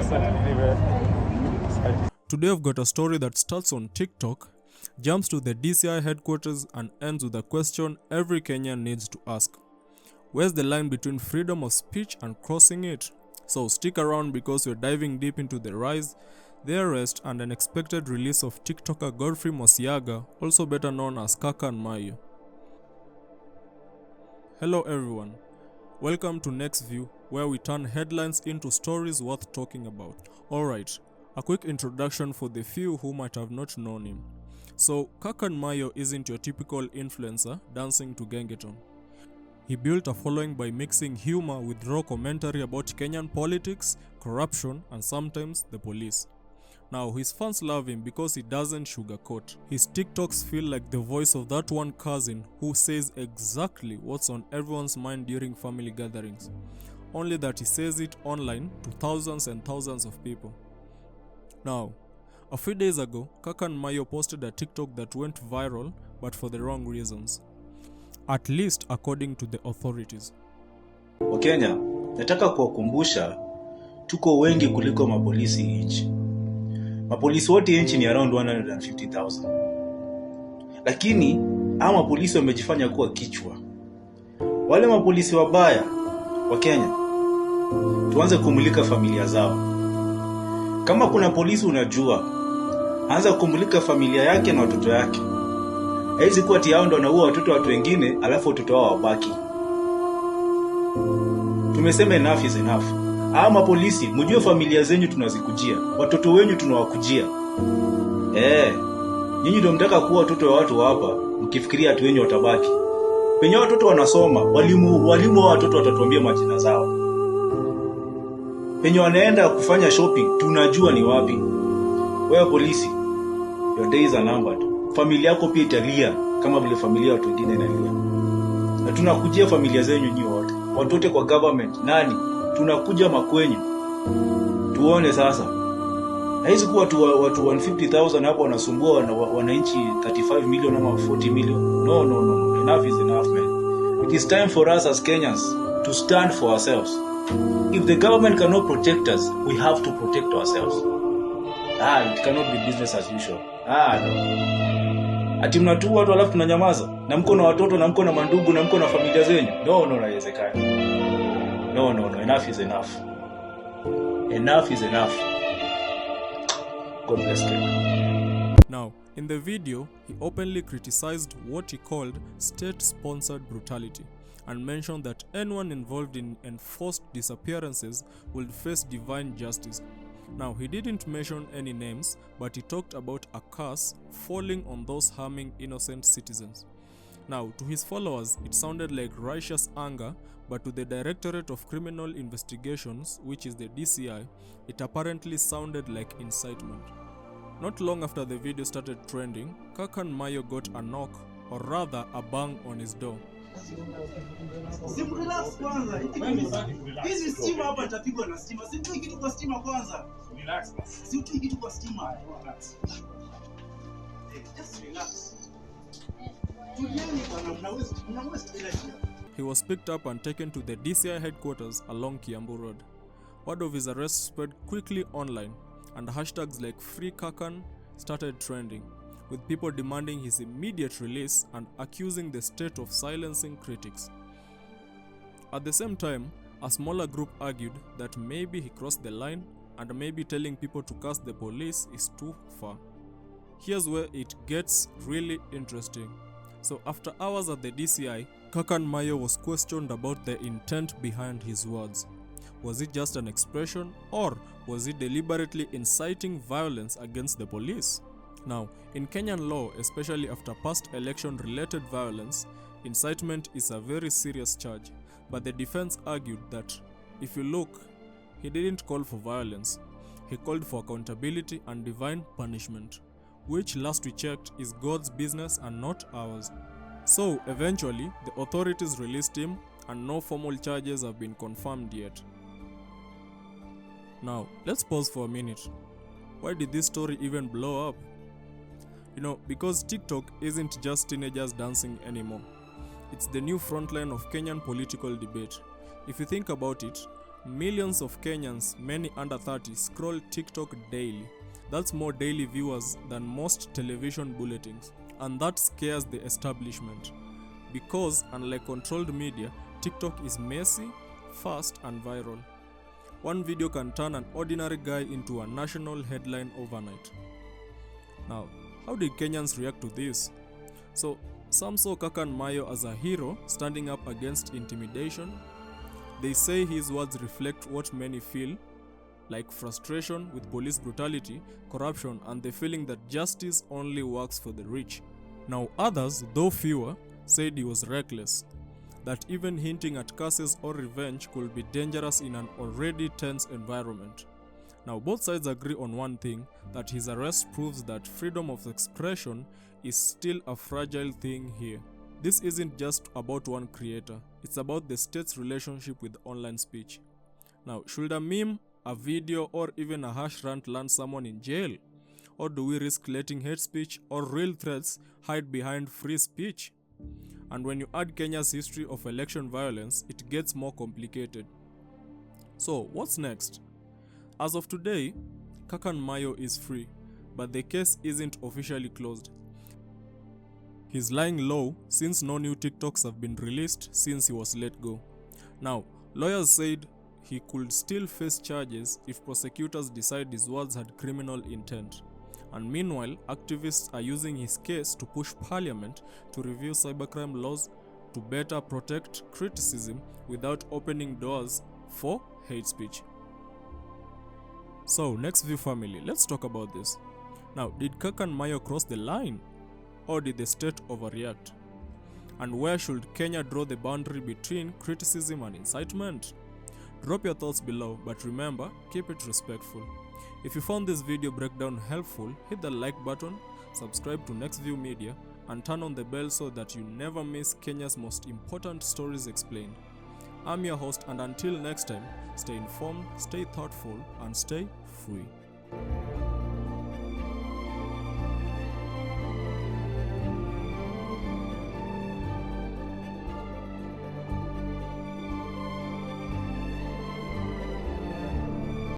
Today I've got a story that starts on TikTok, jumps to the DCI headquarters and ends with a question every Kenyan needs to ask. Where's the line between freedom of speech and crossing it? So stick around because we're diving deep into the rise, the arrest and unexpected release of TikToker Godfrey Mosiaga, also better known as Kaka and Maiyo. Hello everyone, welcome to Nexview, where we turn headlines into stories worth talking about. Alright, a quick introduction for the few who might have not known him. So, Kaka and Maiyo isn't your typical influencer dancing to Gengeton. He built a following by mixing humor with raw commentary about Kenyan politics, corruption, and sometimes the police. Now, his fans love him because he doesn't sugarcoat. His TikToks feel like the voice of that one cousin who says exactly what's on everyone's mind during family gatherings. Only that he says it online to thousands and thousands of people. Now, a few days ago, Kaka and Maiyo posted a TikTok that went viral, but for the wrong reasons. At least according to the authorities. Wakenya, nataka kuwakumbusha tuko wengi kuliko mapolisi nchi. Mapolisi wote nchi ni around 150,000. Lakini hao mapolisi wamejifanya kuwa kichwa. Wale mapolisi wabaya wa Kenya, tuanze kumulika familia zao. Kama kuna polisi unajua, anza kumulika familia yake na watoto yake. Haizi kuwa ati hao ndo wanaua watoto watu wengine alafu watoto wao wabaki. Tumesema enough is enough. Hao polisi, mjue familia zenyu tunazikujia. Watoto wenyu tunawakujia. Nyinyi ndio mtaka kuwa watoto wa watu hapa, mkifikiria watu wenyu watabaki. Penye watoto wanasoma, walimu wa watoto watatuambia majina zao. Penye wanaenda kufanya shopping, tunajua ni wapi. Wewe polisi, your days are numbered. Familia yako pia italia kama vile familia watu wengine inalia. Na tunakujia familia zenyu nyinyi wote. Watoto kwa government, nani? Tunakuja makwenyu. Tuone sasa. Haizi kuwa watu 150,000 hapo wanasumbua wananchi 35 million ama 40 million. No. Enough is enough, man. It is time for us as Kenyans to stand for ourselves. If the government cannot protect us, we have to protect ourselves. It cannot be business as usual. No. Ati mnatu watu alafu tunanyamaza. Na mko na watoto na mko na mandugu na mko na familia zenyu. No, haiwezekani. No. Enough is enough. Enough is enough. God bless you. Now, in the video, he openly criticized what he called state-sponsored brutality and mentioned that anyone involved in enforced disappearances would face divine justice. Now, he didn't mention any names, but he talked about a curse falling on those harming innocent citizens. Now, to his followers, it sounded like righteous anger, but to the Directorate of Criminal Investigations, which is the DCI, it apparently sounded like incitement. Not long after the video started trending, Kaka and Maiyo got a knock, or rather a bang on his door. Relax kwanza. Hizi stima hapa itapigwa na stima. Sitoi kitu kwa stima kwanza. Relax. Sitoi kitu kwa stima. Relax. Just relax. He was picked up and taken to the DCI headquarters along Kiambu Road. Word of his arrest spread quickly online, and hashtags like Free Kakan started trending, with people demanding his immediate release and accusing the state of silencing critics. At the same time, a smaller group argued that maybe he crossed the line and maybe telling people to curse the police is too far. Here's where it gets really interesting. So after hours at the DCI, Kaka and Maiyo was questioned about the intent behind his words. Was it just an expression, or was he deliberately inciting violence against the police? Now, in Kenyan law, especially after past election-related violence, incitement is a very serious charge, but the defense argued that, if you look, he didn't call for violence. He called for accountability and divine punishment, which last we checked is God's business and not ours. So, eventually, the authorities released him and no formal charges have been confirmed yet. Now, let's pause for a minute. Why did this story even blow up? Because TikTok isn't just teenagers dancing anymore. It's the new frontline of Kenyan political debate. If you think about it, Millions of Kenyans, many under 30, scroll TikTok daily. That's more daily viewers than most television bulletins, and that scares the establishment. Because, unlike controlled media, TikTok is messy, fast, and viral. One video can turn an ordinary guy into a national headline overnight. Now, how did Kenyans react to this? So, some saw Kakan Maiyo as a hero standing up against intimidation. They say his words reflect what many feel, like frustration with police brutality, corruption, and the feeling that justice only works for the rich. Now others, though fewer, said he was reckless, that even hinting at curses or revenge could be dangerous in an already tense environment. Now both sides agree on one thing, that his arrest proves that freedom of expression is still a fragile thing here. This isn't just about one creator, it's about the state's relationship with online speech. Now, should a meme, a video, or even a hash rant land someone in jail? Or do we risk letting hate speech or real threats hide behind free speech? And when you add Kenya's history of election violence, it gets more complicated. So, what's next? As of today, Kakan Maiyo is free, but the case isn't officially closed. He's lying low since no new TikToks have been released since he was let go. Now, lawyers said he could still face charges if prosecutors decide his words had criminal intent. And meanwhile, activists are using his case to push Parliament to review cybercrime laws to better protect criticism without opening doors for hate speech. So, Nexview family, let's talk about this. Now, did Kakan Maiyo cross the line? Or did the state overreact? And where should Kenya draw the boundary between criticism and incitement? Drop your thoughts below, but remember, keep it respectful. If you found this video breakdown helpful, hit the like button, subscribe to Nexview Media, and turn on the bell so that you never miss Kenya's most important stories explained. I'm your host, and until next time, stay informed, stay thoughtful, and stay free.